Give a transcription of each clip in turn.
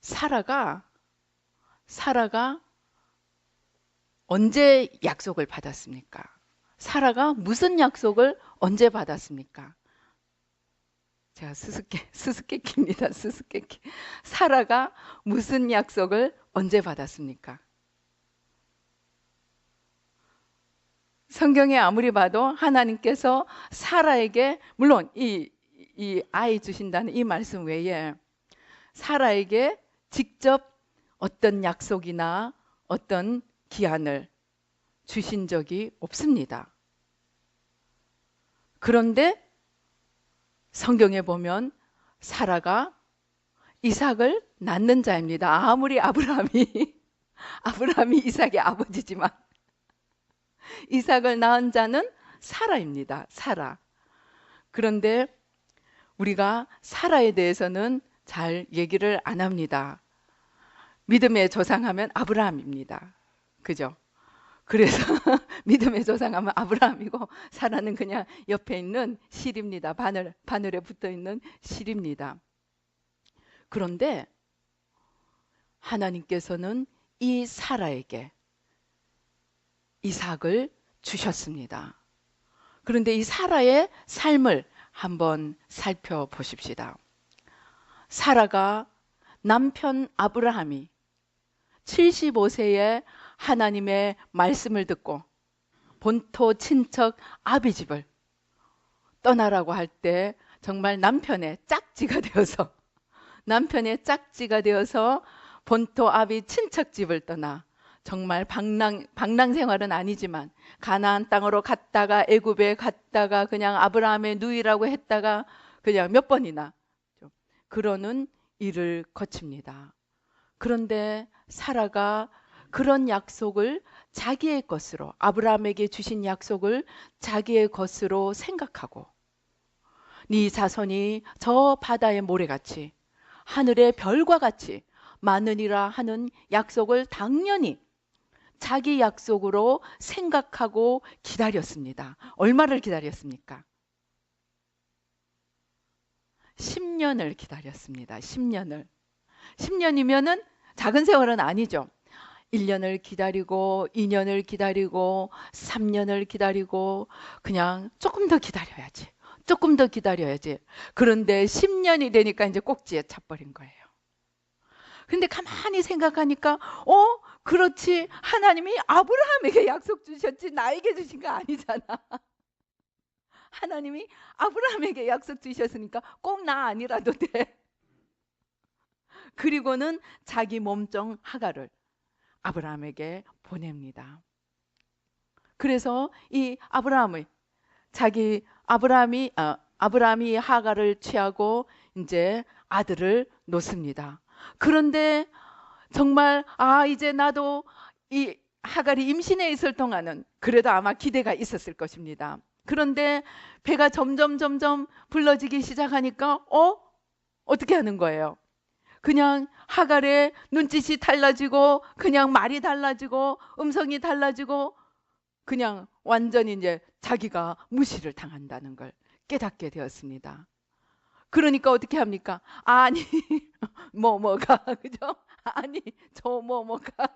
사라가 언제 약속을 받았습니까? 사라가 무슨 약속을 언제 받았습니까? 제가 수수께끼입니다. 수수께끼. 사라가 무슨 약속을 언제 받았습니까? 성경에 아무리 봐도 하나님께서 사라에게, 물론 이 아이 주신다는 이 말씀 외에 사라에게 직접 어떤 약속이나 어떤 기한을 주신 적이 없습니다. 그런데 성경에 보면 사라가 이삭을 낳는 자입니다. 아무리 아브라함이 이삭의 아버지지만 이삭을 낳은 자는 사라입니다. 사라. 그런데 우리가 사라에 대해서는 잘 얘기를 안 합니다. 믿음의 조상하면 아브라함입니다. 그죠? 그래서 믿음의 조상하면 아브라함이고 사라는 그냥 옆에 있는 실입니다. 바늘에 붙어 있는 실입니다. 그런데 하나님께서는 이 사라에게 이삭을 주셨습니다. 그런데 이 사라의 삶을 한번 살펴보십시다. 사라가 남편 아브라함이 75세에 하나님의 말씀을 듣고 본토 친척 아비 집을 떠나라고 할 때 정말 남편의 짝지가 되어서 본토 아비 친척 집을 떠나 정말 방랑 생활은 아니지만 가나안 땅으로 갔다가 애굽에 갔다가 그냥 아브라함의 누이라고 했다가 그냥 몇 번이나 그러는 일을 거칩니다. 그런데 사라가 그런 약속을 자기의 것으로, 아브라함에게 주신 약속을 자기의 것으로 생각하고 네 자손이 저 바다의 모래같이 하늘의 별과 같이 많으리라 하는 약속을 당연히 자기 약속으로 생각하고 기다렸습니다. 얼마를 기다렸습니까? 10년을 기다렸습니다. 10년을. 10년이면은 작은 세월은 아니죠. 1년을 기다리고 2년을 기다리고 3년을 기다리고 그냥 조금 더 기다려야지. 조금 더 기다려야지. 그런데 10년이 되니까 이제 꼭지에 차버린 거예요. 근데 가만히 생각하니까 그렇지. 하나님이 아브라함에게 약속 주셨지 나에게 주신 거 아니잖아. 하나님이 아브라함에게 약속 주셨으니까 꼭 나 아니라도 돼. 그리고는 자기 몸종 하갈을 아브라함에게 보냅니다. 그래서 이 아브라함이 하갈을 취하고 이제 아들을 놓습니다. 그런데 정말 이제 나도 이 하갈이 임신해 있을 동안은 그래도 아마 기대가 있었을 것입니다. 그런데 배가 점점 불러지기 시작하니까 어떻게 하는 거예요? 그냥 하갈의 눈짓이 달라지고 그냥 말이 달라지고 음성이 달라지고 그냥 완전히 이제 자기가 무시를 당한다는 걸 깨닫게 되었습니다. 그러니까 어떻게 합니까? 아니 뭐가 그죠? 아니 저 뭐가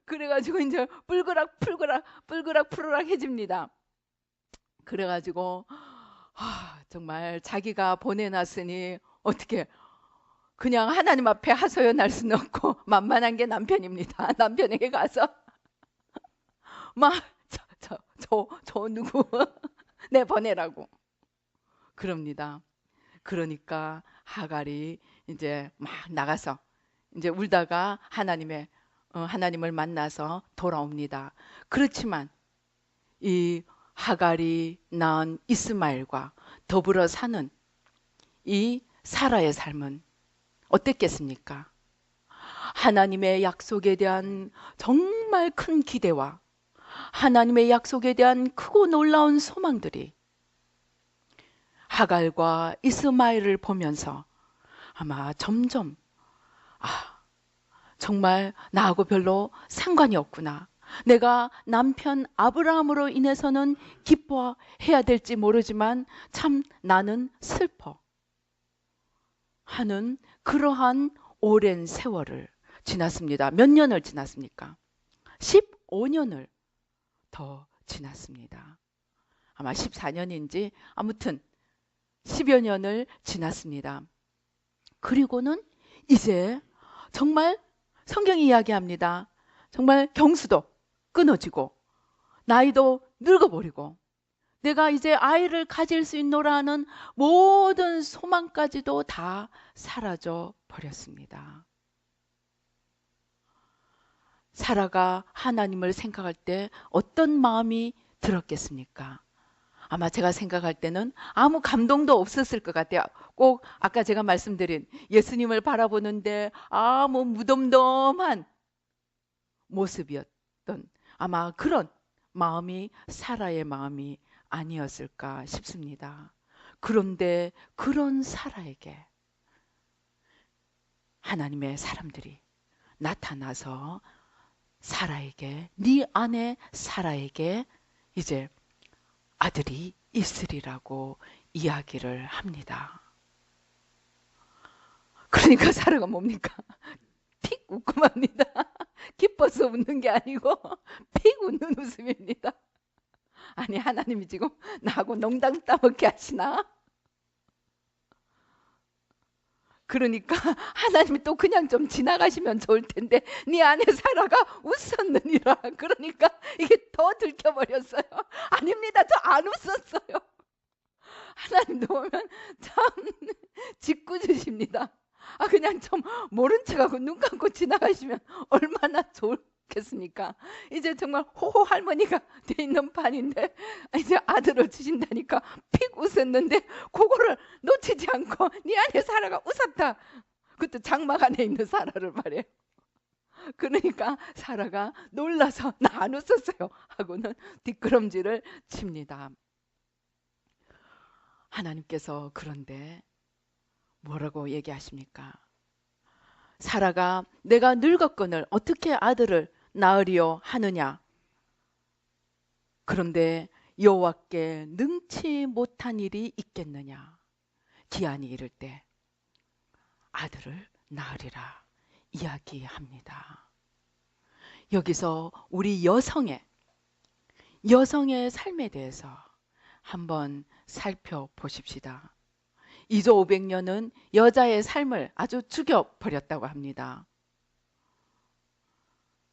그래가지고 이제 뿔그락 해집니다. 그래가지고 정말 자기가 보내놨으니 어떻게 그냥 하나님 앞에 하소연할 수는 없고 만만한 게 남편입니다. 남편에게 가서 막 저 누구 내보내라고 그럽니다. 그러니까 하갈이 이제 막 나가서 이제 울다가 하나님을 만나서 돌아옵니다. 그렇지만 이 하갈이 낳은 이스마엘과 더불어 사는 이 사라의 삶은 어땠겠습니까? 하나님의 약속에 대한 정말 큰 기대와 하나님의 약속에 대한 크고 놀라운 소망들이 하갈과 이스마엘을 보면서 아마 점점 정말 나하고 별로 상관이 없구나. 내가 남편 아브라함으로 인해서는 기뻐해야 될지 모르지만 참 나는 슬퍼. 하는 그러한 오랜 세월을 지났습니다. 몇 년을 지났습니까? 15년을 더 지났습니다. 아마 14년인지 아무튼 10여 년을 지났습니다. 그리고는 이제 정말 성경이 이야기합니다. 정말 경수도 끊어지고 나이도 늙어버리고 내가 이제 아이를 가질 수 있노라는 모든 소망까지도 다 사라져 버렸습니다. 사라가 하나님을 생각할 때 어떤 마음이 들었겠습니까? 아마 제가 생각할 때는 아무 감동도 없었을 것 같아요. 꼭 아까 제가 말씀드린 예수님을 바라보는데 아무 무덤덤한 모습이었던 아마 그런 마음이 사라의 마음이 아니었을까 싶습니다. 그런데 그런 사라에게 하나님의 사람들이 나타나서 사라에게, 네 아내 사라에게 이제 아들이 있으리라고 이야기를 합니다. 그러니까 사라가 뭡니까? 픽 웃고 맙니다. 기뻐서 웃는 게 아니고 픽 웃는 웃음입니다. 아니 하나님이 지금 나하고 농담 따먹게 하시나? 그러니까 하나님이 또 그냥 좀 지나가시면 좋을 텐데 네 아내 사라가 웃었느니라. 그러니까 이게 더 들켜버렸어요. 아닙니다. 저 안 웃었어요. 하나님도 보면 참 짓궂으십니다. 그냥 좀 모른 척하고 눈 감고 지나가시면 얼마나 좋겠습니까? 이제 정말 호호 할머니가 돼 있는 판인데 이제 아들을 주신다니까 픽 웃었는데 그거를 놓치지 않고 네 안에 사라가 웃었다. 그것도 장막 안에 있는 사라를 말해요. 그러니까 사라가 놀라서 나 안 웃었어요 하고는 뒷걸음질을 칩니다. 하나님께서 그런데 뭐라고 얘기하십니까? 사라가 내가 늙었거늘 어떻게 아들을 낳으리요 하느냐. 그런데 여호와께 능치 못한 일이 있겠느냐. 기한이 이를 때 아들을 낳으리라 이야기합니다. 여기서 우리 여성의 삶에 대해서 한번 살펴보십시다. 2조 500년은 여자의 삶을 아주 죽여버렸다고 합니다.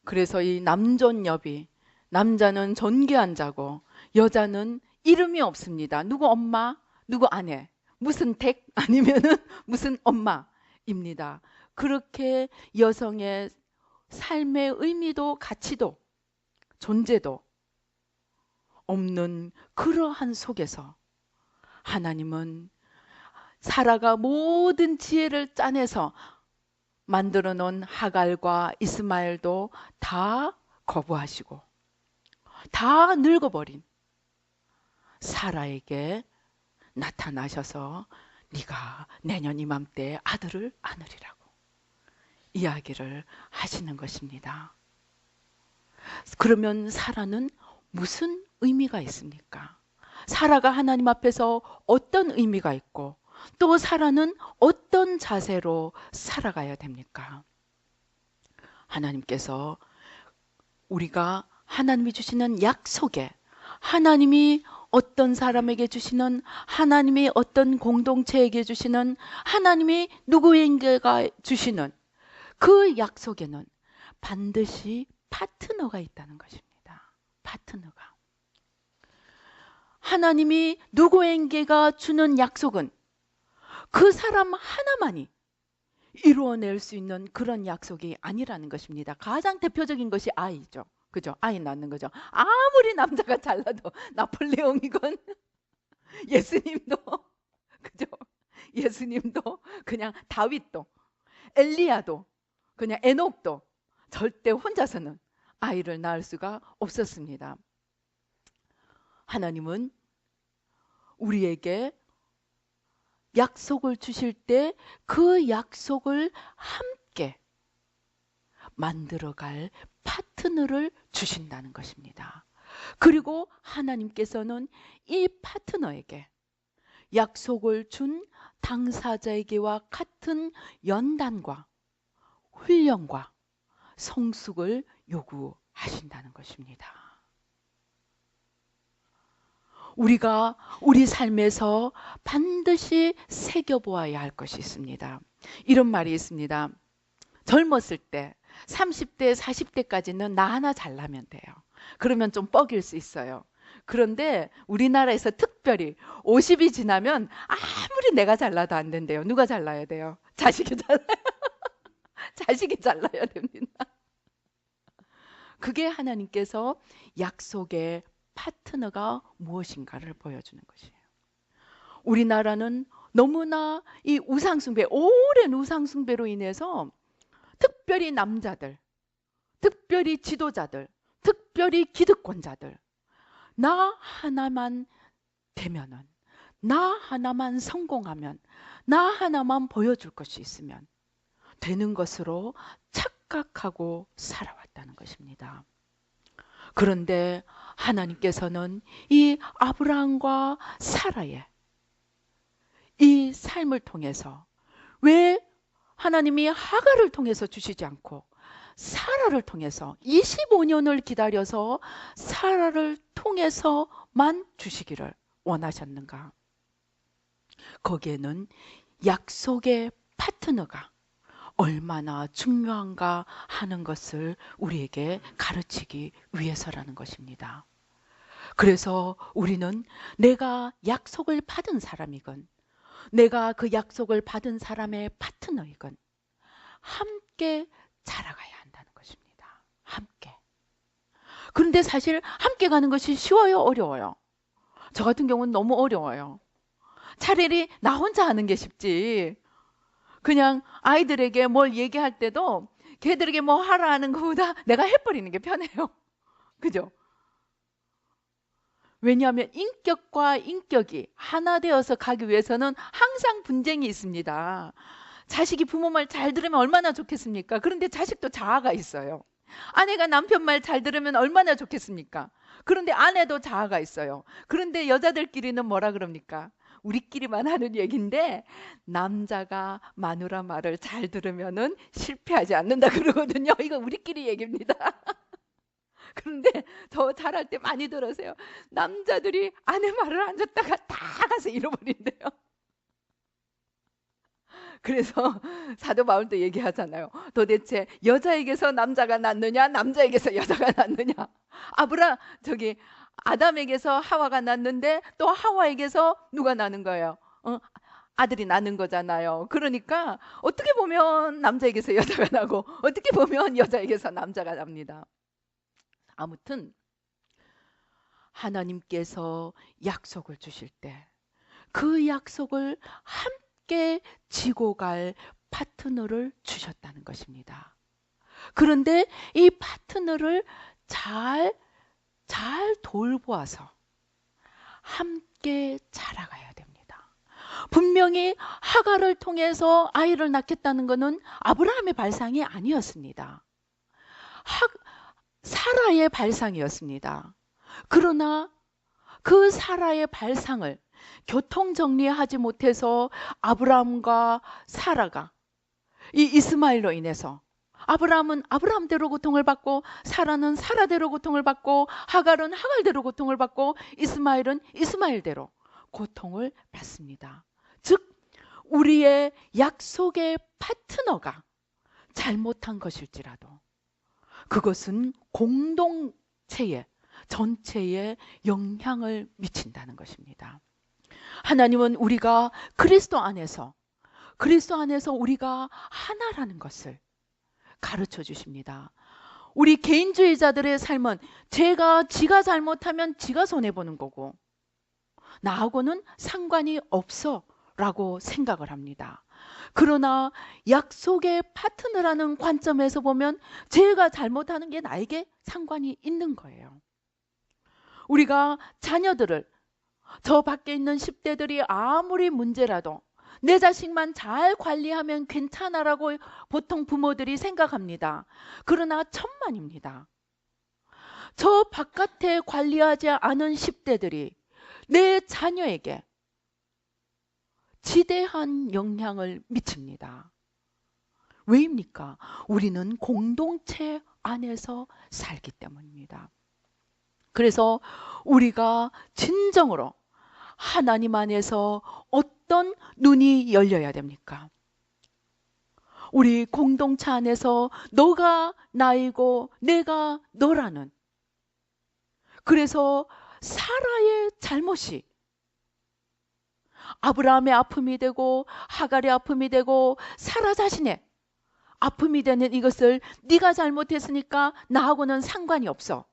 그래서 이 남존여비, 남자는 존귀한 자고 여자는 이름이 없습니다. 누구 엄마, 누구 아내, 무슨 댁 아니면은 무슨 엄마입니다. 그렇게 여성의 삶의 의미도 가치도 존재도 없는 그러한 속에서 하나님은 사라가 모든 지혜를 짜내서 만들어 놓은 하갈과 이스마엘도 다 거부하시고 다 늙어버린 사라에게 나타나셔서 네가 내년 이맘때 아들을 안으리라고 이야기를 하시는 것입니다. 그러면 사라는 무슨 의미가 있습니까? 사라가 하나님 앞에서 어떤 의미가 있고 또 사라는 어떤 자세로 살아가야 됩니까? 하나님께서 우리가 하나님이 주시는 약속에 하나님이 어떤 사람에게 주시는 하나님이 어떤 공동체에게 주시는 하나님이 누구에게가 주시는 그 약속에는 반드시 파트너가 있다는 것입니다. 파트너가. 하나님이 누구에게가 주는 약속은 그 사람 하나만이 이루어낼 수 있는 그런 약속이 아니라는 것입니다. 가장 대표적인 것이 아이죠. 그죠? 아이 낳는 거죠. 아무리 남자가 잘나도 나폴레옹이건 예수님도 그죠? 예수님도 그냥 다윗도 엘리야도 그냥 에녹도 절대 혼자서는 아이를 낳을 수가 없었습니다. 하나님은 우리에게 약속을 주실 때 그 약속을 함께 만들어갈 파트너를 주신다는 것입니다. 그리고 하나님께서는 이 파트너에게 약속을 준 당사자에게와 같은 연단과 훈련과 성숙을 요구하신다는 것입니다. 우리가 우리 삶에서 반드시 새겨보아야 할 것이 있습니다. 이런 말이 있습니다. 젊었을 때 30대, 40대까지는 나 하나 잘나면 돼요. 그러면 좀 뻐길 수 있어요. 그런데 우리나라에서 특별히 50이 지나면 아무리 내가 잘나도 안 된대요. 누가 잘나야 돼요? 자식이 잘나요. 자식이 잘나야 됩니다. 그게 하나님께서 약속의 파트너가 무엇인가를 보여주는 것이에요. 우리나라는 너무나 이 우상숭배, 오랜 우상숭배로 인해서 특별히 남자들, 특별히 지도자들, 특별히 기득권자들, 나 하나만 되면은, 나 하나만 성공하면, 나 하나만 보여줄 것이 있으면 되는 것으로 착각하고 살아왔다는 것입니다. 그런데 하나님께서는 이 아브라함과 사라의 이 삶을 통해서 왜 하나님이 하갈을 통해서 주시지 않고 사라를 통해서 25년을 기다려서 사라를 통해서만 주시기를 원하셨는가? 거기에는 약속의 파트너가 얼마나 중요한가 하는 것을 우리에게 가르치기 위해서라는 것입니다. 그래서 우리는 내가 약속을 받은 사람이건 내가 그 약속을 받은 사람의 파트너이건 함께 자라가야 한다는 것입니다. 함께. 그런데 사실 함께 가는 것이 쉬워요? 어려워요? 저 같은 경우는 너무 어려워요. 차라리 나 혼자 하는 게 쉽지. 그냥 아이들에게 뭘 얘기할 때도 걔들에게 뭐 하라 하는 것보다 내가 해버리는 게 편해요. 그죠? 왜냐하면 인격과 인격이 하나 되어서 가기 위해서는 항상 분쟁이 있습니다. 자식이 부모 말 잘 들으면 얼마나 좋겠습니까? 그런데 자식도 자아가 있어요. 아내가 남편 말 잘 들으면 얼마나 좋겠습니까? 그런데 아내도 자아가 있어요. 그런데 여자들끼리는 뭐라 그럽니까? 우리끼리만 하는 얘기인데 남자가 마누라 말을 잘 들으면은 실패하지 않는다 그러거든요. 이거 우리끼리 얘기입니다. 그런데 더 잘할 때 많이 들으세요. 남자들이 아내 말을 안 듣다가 다 가서 잃어버린대요. 그래서 사도 바울도 얘기하잖아요. 도대체 여자에게서 남자가 낳느냐, 남자에게서 여자가 낳느냐. 아담에게서 하와가 낳는데 또 하와에게서 누가 낳는 거예요? 아들이 낳는 거잖아요. 그러니까 어떻게 보면 남자에게서 여자가 나고 어떻게 보면 여자에게서 남자가 납니다. 아무튼 하나님께서 약속을 주실 때 그 약속을 함께 지고 갈 파트너를 주셨다는 것입니다. 그런데 이 파트너를 잘 돌보아서 함께 자라가야 됩니다. 분명히 하갈을 통해서 아이를 낳겠다는 것은 아브라함의 발상이 아니었습니다. 사라의 발상이었습니다. 그러나 그 사라의 발상을 교통정리하지 못해서 아브라함과 사라가 이 이스마엘로 인해서 아브라함은 아브라함대로 고통을 받고 사라는 사라대로 고통을 받고 하갈은 하갈대로 고통을 받고 이스마엘은 이스마엘대로 고통을 받습니다. 즉 우리의 약속의 파트너가 잘못한 것일지라도 그것은 공동체에 전체에 영향을 미친다는 것입니다. 하나님은 우리가 그리스도 안에서 우리가 하나라는 것을 가르쳐 주십니다. 우리 개인주의자들의 삶은 지가 잘못하면 지가 손해보는 거고 나하고는 상관이 없어 라고 생각을 합니다. 그러나 약속의 파트너라는 관점에서 보면 제가 잘못하는 게 나에게 상관이 있는 거예요. 우리가 자녀들을 저 밖에 있는 10대들이 아무리 문제라도 내 자식만 잘 관리하면 괜찮아라고 보통 부모들이 생각합니다. 그러나 천만입니다. 저 바깥에 관리하지 않은 10대들이 내 자녀에게 지대한 영향을 미칩니다. 왜입니까? 우리는 공동체 안에서 살기 때문입니다. 그래서 우리가 진정으로 하나님 안에서 어떤 눈이 열려야 됩니까? 우리 공동체 안에서 너가 나이고 내가 너라는, 그래서 사라의 잘못이 아브라함의 아픔이 되고 하갈의 아픔이 되고 사라 자신의 아픔이 되는 이것을 네가 잘못했으니까 나하고는 상관이 없어,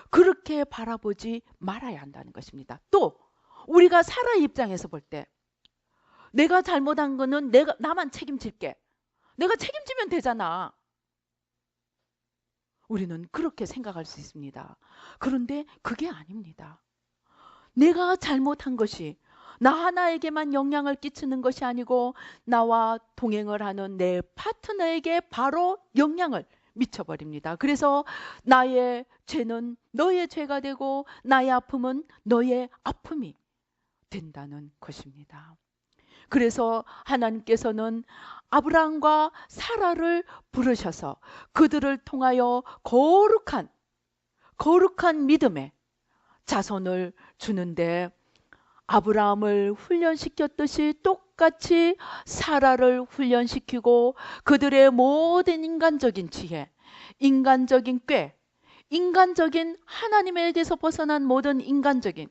그렇게 바라보지 말아야 한다는 것입니다. 또 우리가 사라의 입장에서 볼 때 내가 잘못한 거는 나만 책임질게, 내가 책임지면 되잖아, 우리는 그렇게 생각할 수 있습니다. 그런데 그게 아닙니다. 내가 잘못한 것이 나 하나에게만 영향을 끼치는 것이 아니고 나와 동행을 하는 내 파트너에게 바로 영향을 미쳐버립니다. 그래서 나의 죄는 너의 죄가 되고 나의 아픔은 너의 아픔이 된다는 것입니다. 그래서 하나님께서는 아브라함과 사라를 부르셔서 그들을 통하여 거룩한 믿음의 자손을 주는데, 아브라함을 훈련시켰듯이 똑같이 사라를 훈련시키고 그들의 모든 인간적인 지혜, 인간적인 꾀, 인간적인 하나님에게서 벗어난 모든 인간적인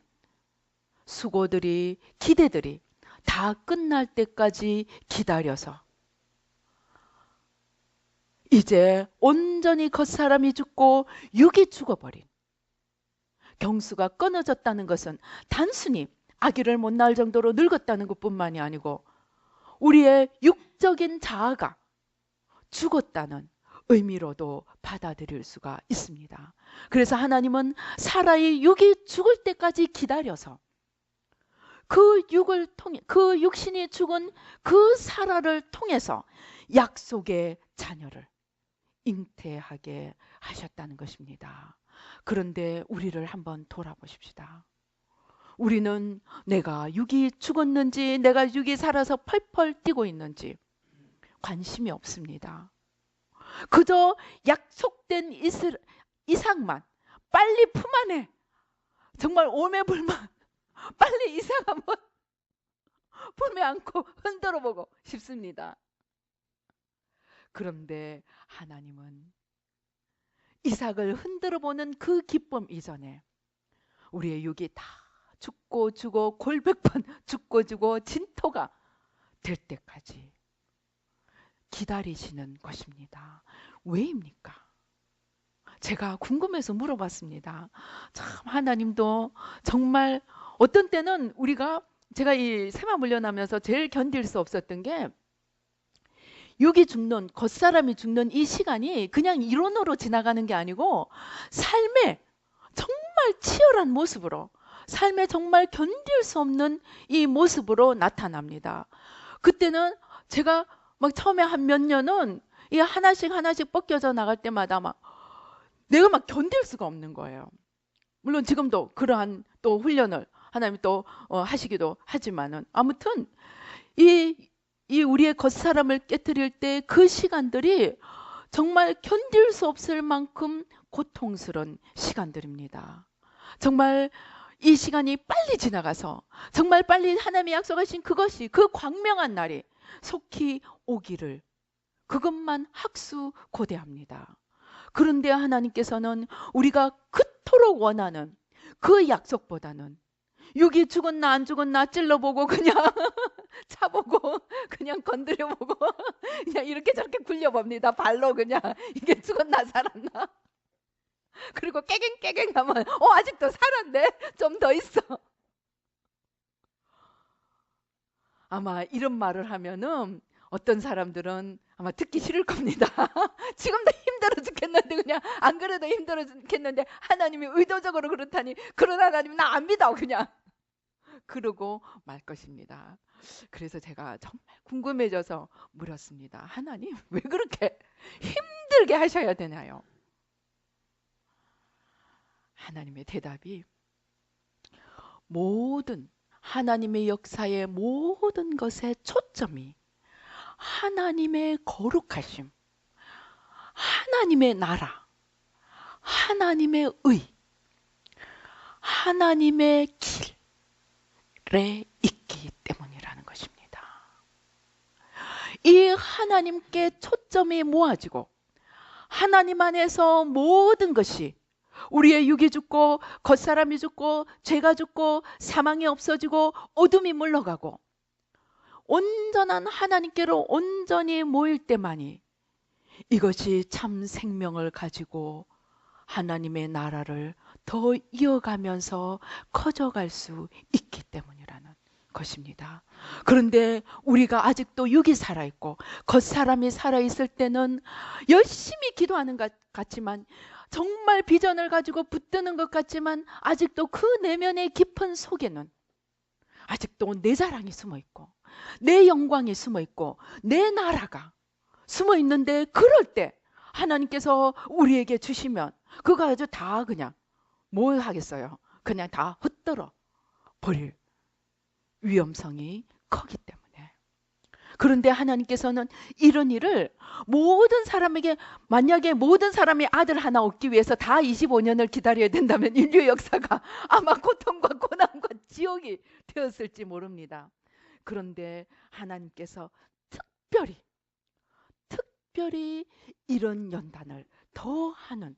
수고들이, 기대들이 다 끝날 때까지 기다려서 이제 온전히 겉사람이 죽고 육이 죽어버린, 경수가 끊어졌다는 것은 단순히 아기를 못 낳을 정도로 늙었다는 것뿐만이 아니고 우리의 육적인 자아가 죽었다는 의미로도 받아들일 수가 있습니다. 그래서 하나님은 사라의 육이 죽을 때까지 기다려서 그 육신이 죽은 그 사라를 통해서 약속의 자녀를 잉태하게 하셨다는 것입니다. 그런데 우리를 한번 돌아보십시다. 우리는 내가 육이 죽었는지 내가 육이 살아서 펄펄 뛰고 있는지 관심이 없습니다. 그저 약속된 이상만 빨리 품 안에, 정말 오매불만 빨리 이상 한번 품에 안고 흔들어 보고 싶습니다. 그런데 하나님은 이삭을 흔들어 보는 그 기쁨 이전에 우리의 육이 다 죽고 죽어 골백번 죽고 죽어 진토가 될 때까지 기다리시는 것입니다. 왜입니까? 제가 궁금해서 물어봤습니다. 참 하나님도 정말 어떤 때는 제가 이 세마 물려나면서 제일 견딜 수 없었던 게, 육이 죽는, 겉사람이 죽는 이 시간이 그냥 이론으로 지나가는 게 아니고 삶의 정말 치열한 모습으로, 삶에 정말 견딜 수 없는 이 모습으로 나타납니다. 그때는 제가 막 처음에 한 몇 년은 이 하나씩 벗겨져 나갈 때마다 내가 견딜 수가 없는 거예요. 물론 지금도 그러한 또 훈련을 하나님이 또 하시기도 하지만은, 아무튼 이 우리의 겉사람을 깨뜨릴 때 그 시간들이 정말 견딜 수 없을 만큼 고통스러운 시간들입니다. 정말 이 시간이 빨리 지나가서 정말 빨리 하나님이 약속하신 그것이, 그 광명한 날이 속히 오기를, 그것만 학수고대합니다. 그런데 하나님께서는 우리가 그토록 원하는 그 약속보다는 육이 죽었나 안 죽었나 찔러보고 그냥 차보고 그냥 건드려보고 그냥 이렇게 저렇게 굴려봅니다. 발로 그냥 이게 죽었나 살았나. 그리고 깨갱깨갱 하면 아직도 살았네, 좀 더 있어. 아마 이런 말을 하면은 어떤 사람들은 아마 듣기 싫을 겁니다. 지금도 힘들어 죽겠는데, 그냥 안 그래도 힘들어 죽겠는데 하나님이 의도적으로 그렇다니, 그런 하나님 나 안 믿어, 그냥 그러고 말 것입니다. 그래서 제가 정말 궁금해져서 물었습니다. 하나님, 왜 그렇게 힘들게 하셔야 되나요? 하나님의 대답이 모든 하나님의 역사의 모든 것의 초점이 하나님의 거룩하심, 하나님의 나라, 하나님의 의, 하나님의 길에 있기 때문이라는 것입니다. 이 하나님께 초점이 모아지고 하나님 안에서 모든 것이, 우리의 육이 죽고 겉사람이 죽고 죄가 죽고 사망이 없어지고 어둠이 물러가고 온전한 하나님께로 온전히 모일 때만이 이것이 참 생명을 가지고 하나님의 나라를 더 이어가면서 커져갈 수 있기 때문이라는 것입니다. 그런데 우리가 아직도 육이 살아있고 겉사람이 살아있을 때는 열심히 기도하는 것 같지만, 정말 비전을 가지고 붙드는 것 같지만, 아직도 그 내면의 깊은 속에는 아직도 내 자랑이 숨어있고 내 영광이 숨어있고 내 나라가 숨어있는데, 그럴 때 하나님께서 우리에게 주시면 그거 아주 다 그냥 뭘 하겠어요? 그냥 다 흩어져 버릴 위험성이 크기 때문에. 그런데 하나님께서는 이런 일을 모든 사람에게, 만약에 모든 사람이 아들 하나 얻기 위해서 다 25년을 기다려야 된다면 인류 역사가 아마 고통과 고난과 지옥이 되었을지 모릅니다. 그런데 하나님께서 특별히 이런 연단을 더 하는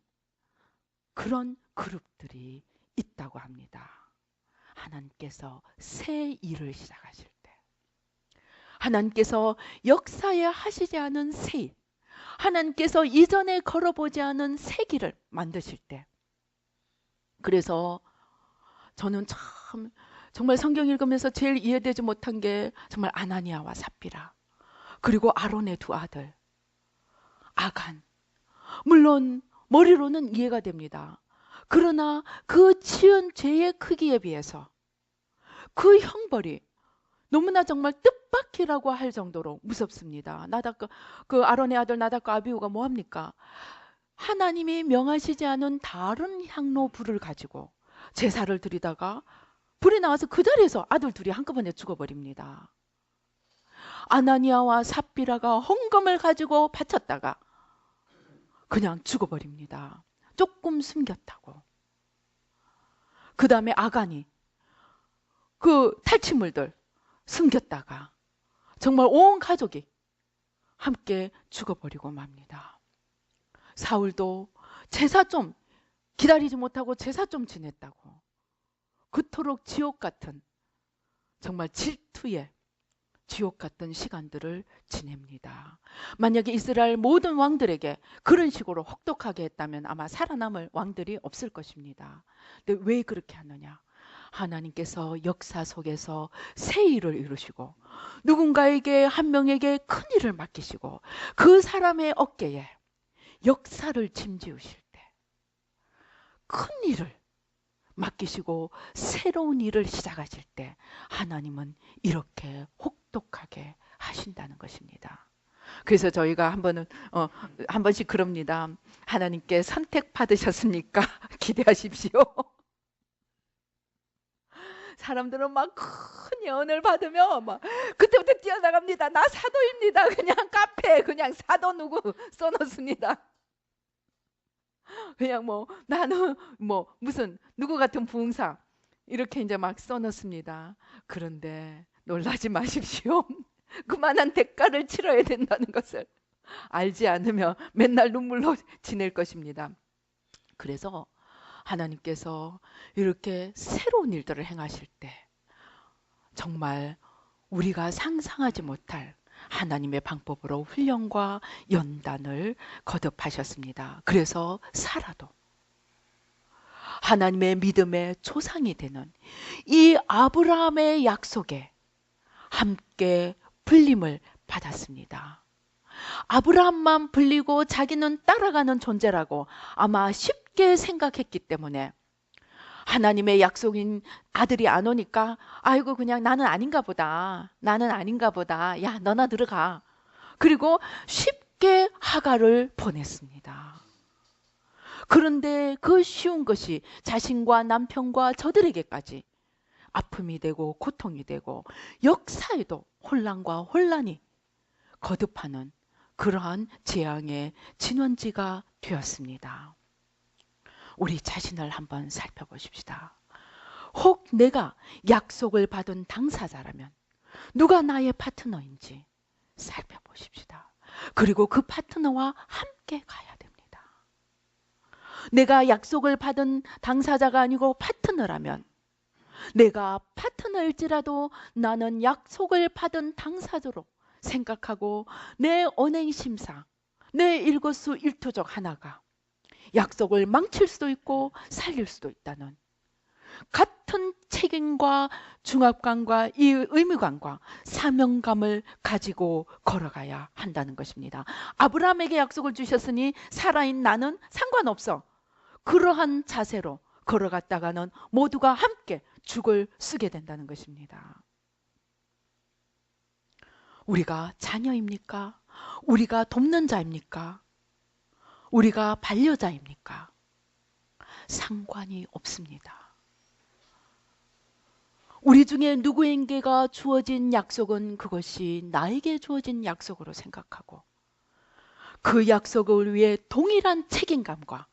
그런 그룹들이 있다고 합니다. 하나님께서 새 일을 시작하실 때, 하나님께서 역사에 하시지 않은 새 일, 하나님께서 이전에 걸어보지 않은 새 길을 만드실 때. 그래서 저는 정말 성경 읽으면서 제일 이해되지 못한 게 정말 아나니아와 삽비라, 그리고 아론의 두 아들 아간. 물론 머리로는 이해가 됩니다. 그러나 그 지은 죄의 크기에 비해서 그 형벌이 너무나 정말 뜻밖이라고 할 정도로 무섭습니다. 그 아론의 아들 나답과 아비후가 뭐합니까? 하나님이 명하시지 않은 다른 향로 불을 가지고 제사를 드리다가 불이 나와서 그 자리에서 아들 둘이 한꺼번에 죽어버립니다. 아나니아와 삽비라가 헌금을 가지고 바쳤다가 그냥 죽어버립니다. 조금 숨겼다고. 그 다음에 아간이 그 탈취물들 숨겼다가 정말 온 가족이 함께 죽어버리고 맙니다. 사울도 제사 좀 기다리지 못하고 제사 좀 지냈다고 그토록 지옥 같은, 정말 질투의 지옥 같은 시간들을 지냅니다. 만약에 이스라엘 모든 왕들에게 그런 식으로 혹독하게 했다면 아마 살아남을 왕들이 없을 것입니다. 근데 왜 그렇게 하느냐? 하나님께서 역사 속에서 새 일을 이루시고 누군가에게, 한 명에게 큰 일을 맡기시고 그 사람의 어깨에 역사를 짐지우실 때, 큰 일을 맡기시고 새로운 일을 시작하실 때 하나님은 이렇게 혹독하게 하신다는 것입니다. 그래서 저희가 한 번씩 그럽니다. 하나님께 선택 받으셨습니까? 기대하십시오. 사람들은 막 큰 예언을 받으면 막 그때부터 뛰어나갑니다. 나 사도입니다. 그냥 카페에 그냥 사도 누구 써놓습니다. 그냥 나는 무슨 누구 같은 부흥사 이렇게 이제 막 써놓습니다. 그런데 놀라지 마십시오. 그만한 대가를 치러야 된다는 것을 알지 않으면 맨날 눈물로 지낼 것입니다. 그래서 하나님께서 이렇게 새로운 일들을 행하실 때 정말 우리가 상상하지 못할 하나님의 방법으로 훈련과 연단을 거듭하셨습니다. 그래서 사라도 하나님의 믿음의 조상이 되는 이 아브라함의 약속에 함께 불림을 받았습니다. 아브라함만 불리고 자기는 따라가는 존재라고 아마 쉽게 생각했기 때문에 하나님의 약속인 아들이 안 오니까 아이고 그냥 나는 아닌가 보다. 야 너나 들어가. 그리고 쉽게 하갈을 보냈습니다. 그런데 그 쉬운 것이 자신과 남편과 저들에게까지 아픔이 되고 고통이 되고 역사에도 혼란과 혼란이 거듭하는 그러한 재앙의 진원지가 되었습니다. 우리 자신을 한번 살펴보십시다. 혹 내가 약속을 받은 당사자라면 누가 나의 파트너인지 살펴보십시다. 그리고 그 파트너와 함께 가야 됩니다. 내가 약속을 받은 당사자가 아니고 파트너라면, 내가 파트너일지라도 나는 약속을 받은 당사자로 생각하고 내 언행심사, 내 일거수일투족 하나가 약속을 망칠 수도 있고 살릴 수도 있다는 같은 책임과 중압감과 이 의무감과 사명감을 가지고 걸어가야 한다는 것입니다. 아브라함에게 약속을 주셨으니 살아있는 나는 상관없어. 그러한 자세로 걸어갔다가는 모두가 함께 죽을 쓰게 된다는 것입니다. 우리가 자녀입니까? 우리가 돕는 자입니까? 우리가 반려자입니까? 상관이 없습니다. 우리 중에 누구에게가 주어진 약속은 그것이 나에게 주어진 약속으로 생각하고 그 약속을 위해 동일한 책임감과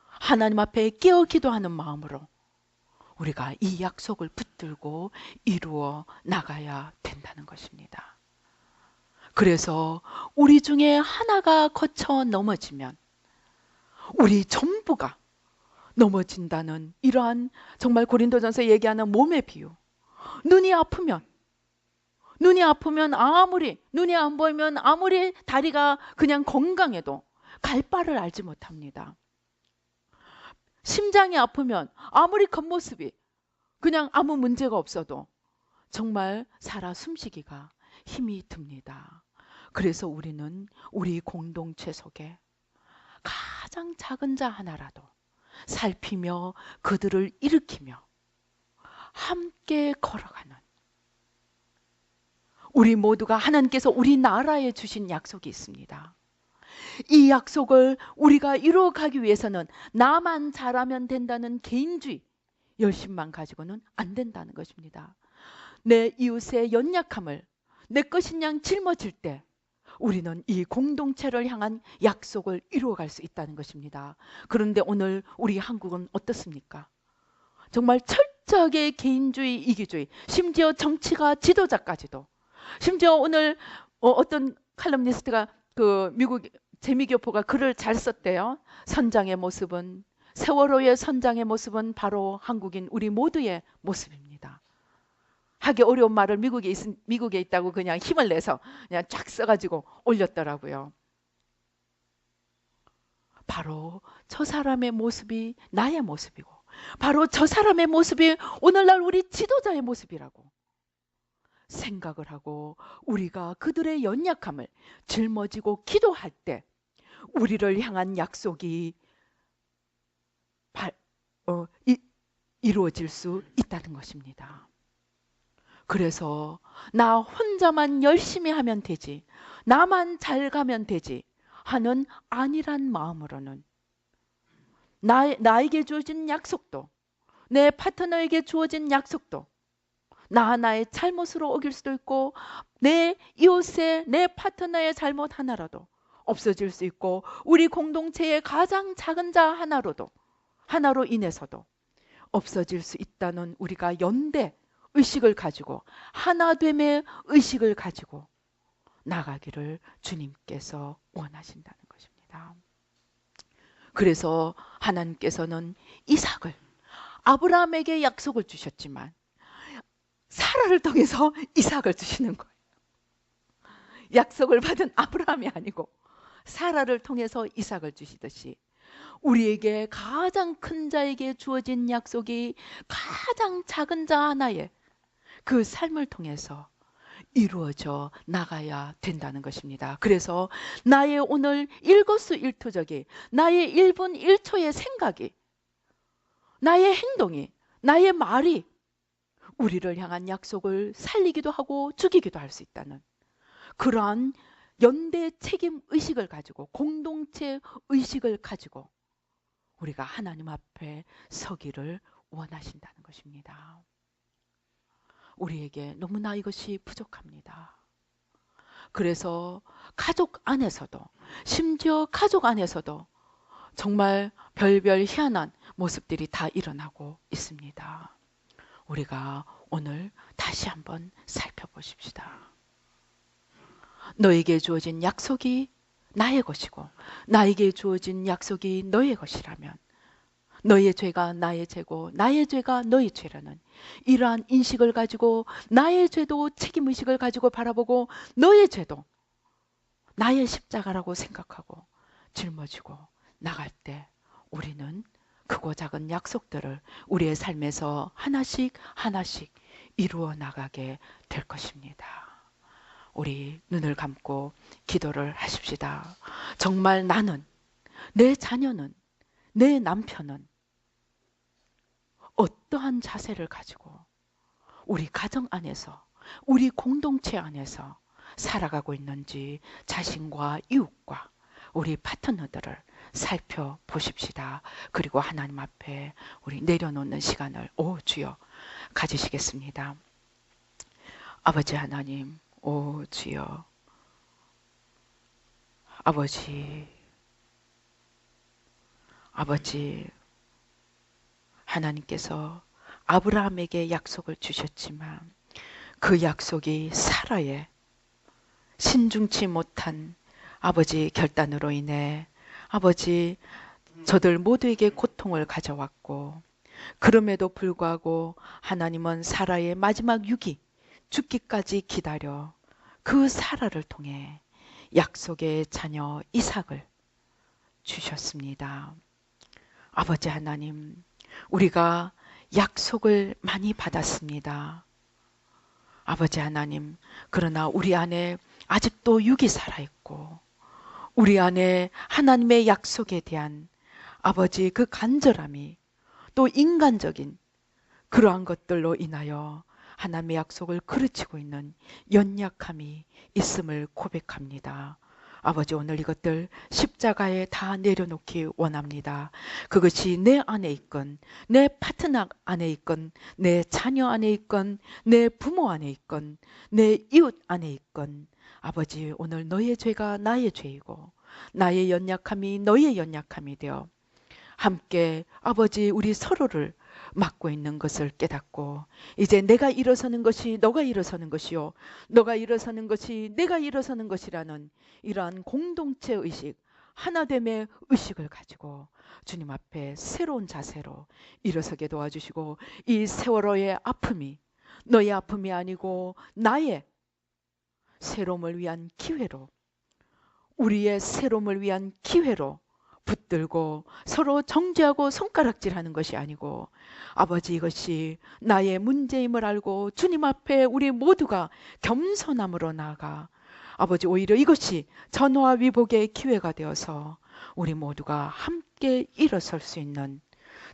하나님 앞에 깨어 기도하는 마음으로 우리가 이 약속을 붙들고 이루어 나가야 된다는 것입니다. 그래서 우리 중에 하나가 거쳐 넘어지면 우리 전부가 넘어진다는 이러한 정말 고린도전서 얘기하는 몸의 비유. 눈이 아프면 아무리 눈이 안 보이면 아무리 다리가 그냥 건강해도 갈 바를 알지 못합니다. 심장이 아프면 아무리 겉모습이 그냥 아무 문제가 없어도 정말 살아 숨쉬기가 힘이 듭니다. 그래서 우리는 우리 공동체 속에 가장 작은 자 하나라도 살피며 그들을 일으키며 함께 걸어가는, 우리 모두가 하나님께서 우리 나라에 주신 약속이 있습니다. 이 약속을 우리가 이루어가기 위해서는 나만 잘하면 된다는 개인주의, 열심만 가지고는 안 된다는 것입니다. 내 이웃의 연약함을 내 것인 양 짊어질 때 우리는 이 공동체를 향한 약속을 이루어갈 수 있다는 것입니다. 그런데 오늘 우리 한국은 어떻습니까? 정말 철저하게 개인주의, 이기주의, 심지어 정치가 지도자까지도, 심지어 오늘 어떤 칼럼니스트가 그 미국 재미교포가 글을 잘 썼대요. 선장의 모습은, 세월호의 선장의 모습은 바로 한국인 우리 모두의 모습입니다. 하기 어려운 말을 미국에 있다고 그냥 힘을 내서 그냥 쫙 써가지고 올렸더라고요. 바로 저 사람의 모습이 나의 모습이고, 바로 저 사람의 모습이 오늘날 우리 지도자의 모습이라고 생각을 하고 우리가 그들의 연약함을 짊어지고 기도할 때 우리를 향한 약속이 이루어질 수 있다는 것입니다. 그래서 나 혼자만 열심히 하면 되지, 나만 잘 가면 되지 하는 아니란 마음으로는 나에게 주어진 약속도, 내 파트너에게 주어진 약속도 나 하나의 잘못으로 어길 수도 있고 내 이웃의, 내 파트너의 잘못 하나라도 없어질 수 있고 우리 공동체의 가장 작은 자 하나로 인해서도 없어질 수 있다는 우리가 연대 의식을 가지고 하나됨의 의식을 가지고 나가기를 주님께서 원하신다는 것입니다. 그래서 하나님께서는 이삭을, 아브라함에게 약속을 주셨지만 사라를 통해서 이삭을 주시는 거예요. 약속을 받은 아브라함이 아니고 사라를 통해서 이삭을 주시듯이 우리에게 가장 큰 자에게 주어진 약속이 가장 작은 자 하나의 그 삶을 통해서 이루어져 나가야 된다는 것입니다. 그래서 나의 오늘 일거수일투족이, 나의 1분 1초의 생각이, 나의 행동이, 나의 말이 우리를 향한 약속을 살리기도 하고 죽이기도 할 수 있다는 그러한 연대 책임 의식을 가지고, 공동체 의식을 가지고 우리가 하나님 앞에 서기를 원하신다는 것입니다. 우리에게 너무나 이것이 부족합니다. 그래서 가족 안에서도, 심지어 가족 안에서도 정말 별별 희한한 모습들이 다 일어나고 있습니다. 우리가 오늘 다시 한번 살펴보십시다. 너에게 주어진 약속이 나의 것이고 나에게 주어진 약속이 너의 것이라면 너의 죄가 나의 죄고 나의 죄가 너의 죄라는 이러한 인식을 가지고 나의 죄도 책임의식을 가지고 바라보고 너의 죄도 나의 십자가라고 생각하고 짊어지고 나갈 때 우리는 크고 작은 약속들을 우리의 삶에서 하나씩 하나씩 이루어 나가게 될 것입니다. 우리 눈을 감고 기도를 하십시다. 정말 나는, 내 자녀는, 내 남편은 어떠한 자세를 가지고 우리 가정 안에서, 우리 공동체 안에서 살아가고 있는지 자신과 이웃과 우리 파트너들을 살펴보십시다. 그리고 하나님 앞에 우리 내려놓는 시간을 오 주여 가지시겠습니다. 아버지 하나님, 오 주여, 아버지 하나님께서 아브라함에게 약속을 주셨지만 그 약속이 사라의 신중치 못한 아버지 결단으로 인해 아버지 저들 모두에게 고통을 가져왔고, 그럼에도 불구하고 하나님은 사라의 마지막 유기 죽기까지 기다려 그 사라를 통해 약속의 자녀 이삭을 주셨습니다. 아버지 하나님, 우리가 약속을 많이 받았습니다. 아버지 하나님, 그러나 우리 안에 아직도 육이 살아있고 우리 안에 하나님의 약속에 대한 아버지 그 간절함이 또 인간적인 그러한 것들로 인하여 하나님의 약속을 그르치고 있는 연약함이 있음을 고백합니다. 아버지, 오늘 이것들 십자가에 다 내려놓기 원합니다. 그것이 내 안에 있건 내 파트너 안에 있건 내 자녀 안에 있건 내 부모 안에 있건 내 이웃 안에 있건 아버지, 오늘 너의 죄가 나의 죄이고 나의 연약함이 너의 연약함이 되어 함께 아버지 우리 서로를 맡고 있는 것을 깨닫고 이제 내가 일어서는 것이 너가 일어서는 것이요 너가 일어서는 것이 내가 일어서는 것이라는 이러한 공동체 의식, 하나됨의 의식을 가지고 주님 앞에 새로운 자세로 일어서게 도와주시고 이 세월호의 아픔이 너의 아픔이 아니고 나의 새로움을 위한 기회로, 우리의 새로움을 위한 기회로 붙들고 서로 정죄하고 손가락질하는 것이 아니고 아버지, 이것이 나의 문제임을 알고 주님 앞에 우리 모두가 겸손함으로 나아가 아버지, 오히려 이것이 전화와 위복의 기회가 되어서 우리 모두가 함께 일어설 수 있는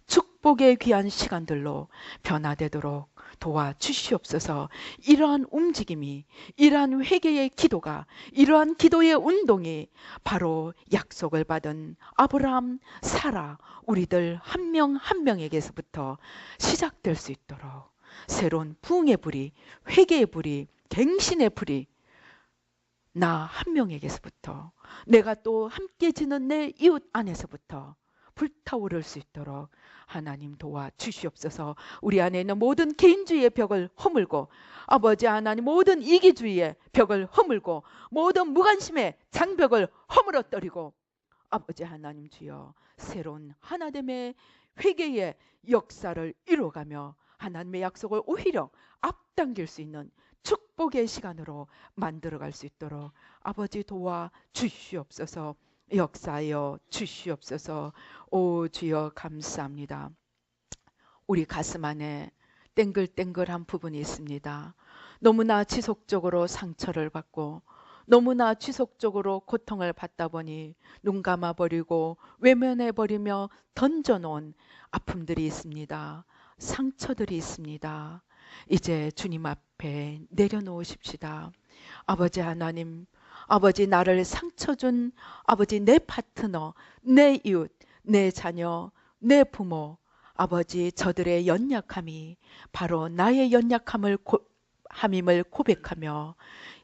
축복의 귀한 시간들로 변화되도록 도와주시옵소서. 이러한 움직임이, 이러한 회개의 기도가, 이러한 기도의 운동이 바로 약속을 받은 아브라함, 사라, 우리들 한 명 한 명에게서부터 시작될 수 있도록 새로운 부흥의 불이, 회개의 불이, 갱신의 불이 나 한 명에게서부터, 내가 또 함께 지는 내 이웃 안에서부터 불타오를 수 있도록 하나님 도와주시옵소서. 우리 안에 있는 모든 개인주의의 벽을 허물고 아버지 하나님 모든 이기주의의 벽을 허물고 모든 무관심의 장벽을 허물어뜨리고 아버지 하나님 주여 새로운 하나됨의 회개의 역사를 이루어가며 하나님의 약속을 오히려 앞당길 수 있는 축복의 시간으로 만들어갈 수 있도록 아버지 도와주시옵소서. 역사하여 주시옵소서. 오 주여 감사합니다. 우리 가슴 안에 땡글땡글한 부분이 있습니다. 너무나 지속적으로 상처를 받고 너무나 지속적으로 고통을 받다 보니 눈 감아버리고 외면해버리며 던져놓은 아픔들이 있습니다. 상처들이 있습니다. 이제 주님 앞에 내려놓으십시다. 아버지 하나님, 아버지 나를 상처 준 아버지 내 파트너, 내 이웃, 내 자녀, 내 부모, 아버지 저들의 연약함이 바로 나의 함임을 고백하며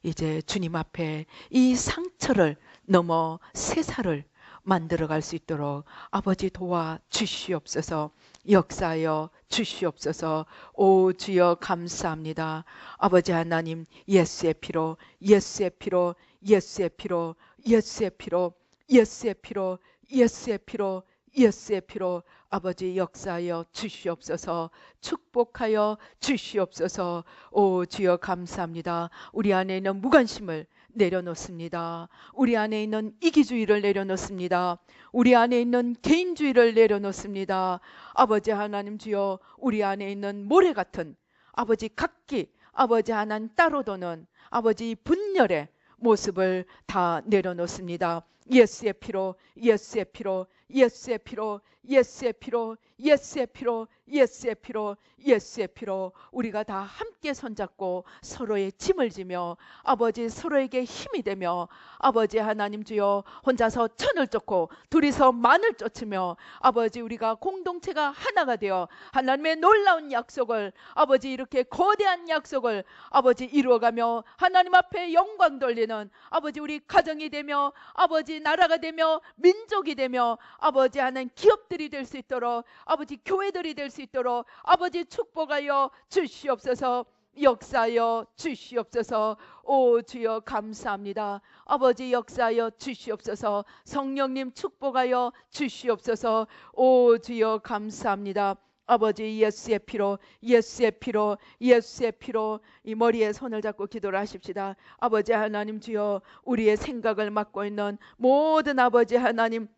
이제 주님 앞에 이 상처를 넘어 새살을 만들어갈 수 있도록 아버지 도와 주시옵소서. 역사하여 주시옵소서. 오 주여 감사합니다. 아버지 하나님, 예수의 피로, 예수의 피로, 예수의 피로, 예수의 피로, 예수의 피로, 예수의 피로, 예수의 피로 아버지 역사하여 주시옵소서. 축복하여 주시옵소서. 오 주여 감사합니다. 우리 안에 있는 무관심을 내려놓습니다. 우리 안에 있는 이기주의를 내려놓습니다. 우리 안에 있는 개인주의를 내려놓습니다. 아버지 하나님 주여, 우리 안에 있는 모래 같은 아버지 각기, 아버지 하나님 따로 도는 아버지 분열의 모습을 다 내려놓습니다. 예수의 피로, 예수의 피로, 예수의 피로, 예수의 피로, 예수의 피로, 예수의 피로, 예수의 피로 우리가 다 함께 손잡고 서로의 짐을 지며 아버지 서로에게 힘이 되며 아버지 하나님 주여, 혼자서 천을 쫓고 둘이서 만을 쫓으며 아버지 우리가 공동체가 하나가 되어 하나님의 놀라운 약속을 아버지 이렇게 거대한 약속을 아버지 이루어가며 하나님 앞에 영광 돌리는 아버지 우리 가정이 되며 아버지 나라가 되며 민족이 되며 아버지 하나님 기업들이 될 수 있도록 아버지 교회들이 될 수 있도록 아버지 축복하여 주시옵소서. 역사하여 주시옵소서. 오 주여 감사합니다. 아버지 역사하여 주시옵소서. 성령님 축복하여 주시옵소서. 오 주여 감사합니다. 아버지 예수의 피로, 예수의 피로, 예수의 피로 이 머리에 손을 잡고 기도를 하십시다. 아버지 하나님 주여, 우리의 생각을 맡고 있는 모든 아버지 하나님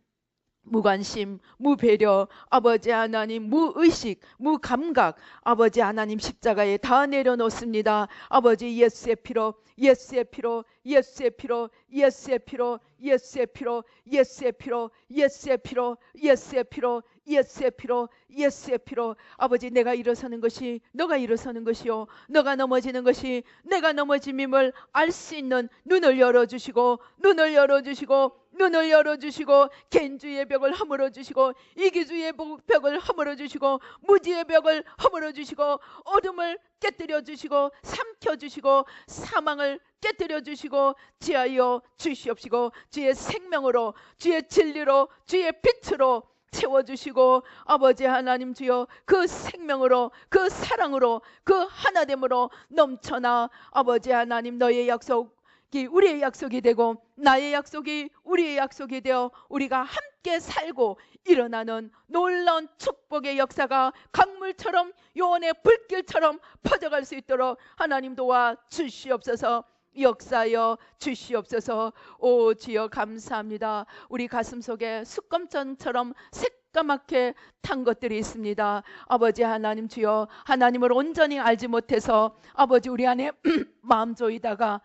무관심, 무배려, 아버지 하나님 무의식, 무감각 아버지 하나님 십자가에 다 내려놓습니다. 아버지 예수의 피로, 예수의 피로, 예수의 피로, 예수의 피로, 예수의 피로, 예수의 피로, 예수의 피로, 예수의 피로, 예수의 피로, 예수의 피로 아버지 내가 일어서는 것이 너가 일어서는 것이요 너가 넘어지는 것이 내가 넘어짐임을 알 수 있는 눈을 열어주시고 눈을 열어주시고 눈을 열어주시고 개인주의의 벽을 허물어주시고 이기주의의 벽을 허물어주시고 무지의 벽을 허물어주시고 어둠을 깨뜨려주시고 삼켜주시고 사망을 깨뜨려주시고 지하여 주시옵시고 주의 생명으로 주의 진리로 주의 빛으로 채워주시고 아버지 하나님 주여 그 생명으로 그 사랑으로 그 하나됨으로 넘쳐나 아버지 하나님 너의 약속 우리의 약속이 되고 나의 약속이 우리의 약속이 되어 우리가 함께 살고 일어나는 놀라운 축복의 역사가 강물처럼 요원의 불길처럼 퍼져갈 수 있도록 하나님 도와 주시옵소서. 역사하여 주시옵소서. 오 주여 감사합니다. 우리 가슴 속에 숯검전처럼 새까맣게 탄 것들이 있습니다. 아버지 하나님 주여, 하나님을 온전히 알지 못해서 아버지 우리 안에 마음 조이다가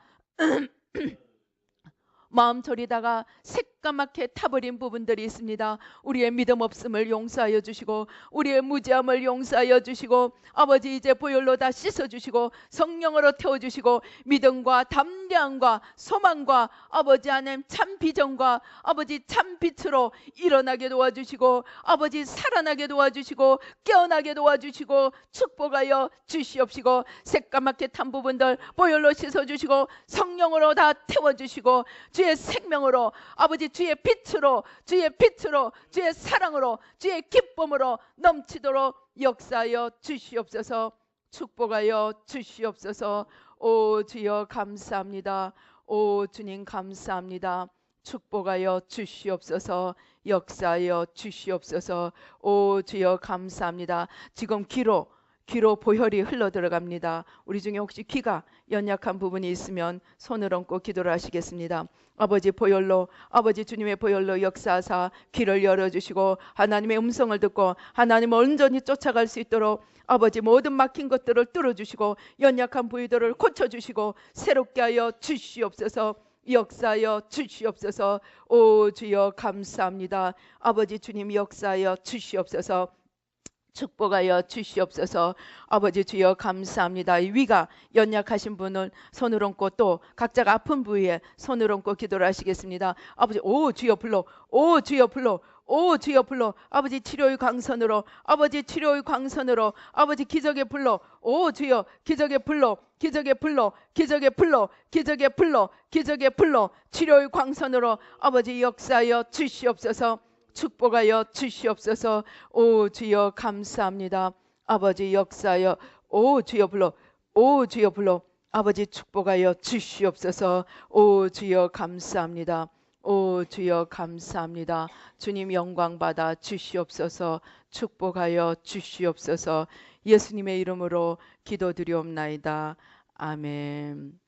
마음 졸이다가 새까맣게 타버린 부분들이 있습니다. 우리의 믿음 없음을 용서하여 주시고 우리의 무지함을 용서하여 주시고 아버지 이제 보혈로 다 씻어주시고 성령으로 태워주시고 믿음과 담대함과 소망과 아버지 하나님 참 비전과 아버지 참 빛으로 일어나게 도와주시고 아버지 살아나게 도와주시고 깨어나게 도와주시고 축복하여 주시옵시고 새까맣게 탄 부분들 보혈로 씻어주시고 성령으로 다 태워주시고 주의 생명으로 아버지 주의 빛으로 주의 빛으로 주의 사랑으로 주의 기쁨으로 넘치도록 역사하여 주시옵소서. 축복하여 주시옵소서. 오 주여 감사합니다. 오 주님 감사합니다. 축복하여 주시옵소서. 역사하여 주시옵소서. 오 주여 감사합니다. 지금 귀로 보혈이 흘러 들어갑니다. 우리 중에 혹시 귀가 연약한 부분이 있으면 손을 얹고 기도를 하시겠습니다. 아버지 보혈로 아버지 주님의 보혈로 역사하사 귀를 열어주시고 하나님의 음성을 듣고 하나님을 온전히 쫓아갈 수 있도록 아버지 모든 막힌 것들을 뚫어주시고 연약한 부위들을 고쳐주시고 새롭게 하여 주시옵소서. 역사하여 주시옵소서. 오 주여 감사합니다. 아버지 주님 역사하여 주시옵소서. 축복하여 주시옵소서. 아버지 주여 감사합니다. 위가 연약하신 분은 손을 얹고 또 각자가 아픈 부위에 손을 얹고 기도를 하시겠습니다. 아버지 오 주여 불러 오 주여 불러 오 주여 불러. 아버지 치료의 광선으로, 아버지 치료의 광선으로, 아버지 기적의 불러. 오 주여 기적의 불러, 기적의 불러, 기적의 불러, 기적의 불러, 기적의 불러. 치료의 광선으로 아버지 역사하여 주시옵소서. 축복하여 주시옵소서. 오 주여 감사합니다. 아버지 역사하여 오 주여 불러, 오 주여 불러. 아버지 축복하여 주시옵소서. 오 주여 감사합니다. 오 주여 감사합니다. 주님 영광 받아 주시옵소서. 축복하여 주시옵소서. 예수님의 이름으로 기도드리옵나이다. 아멘.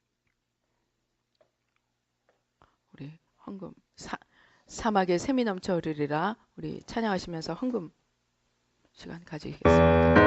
우리 헌금 사막에 샘이 넘쳐 흐르리라. 우리 찬양하시면서 헌금 시간 가지겠습니다.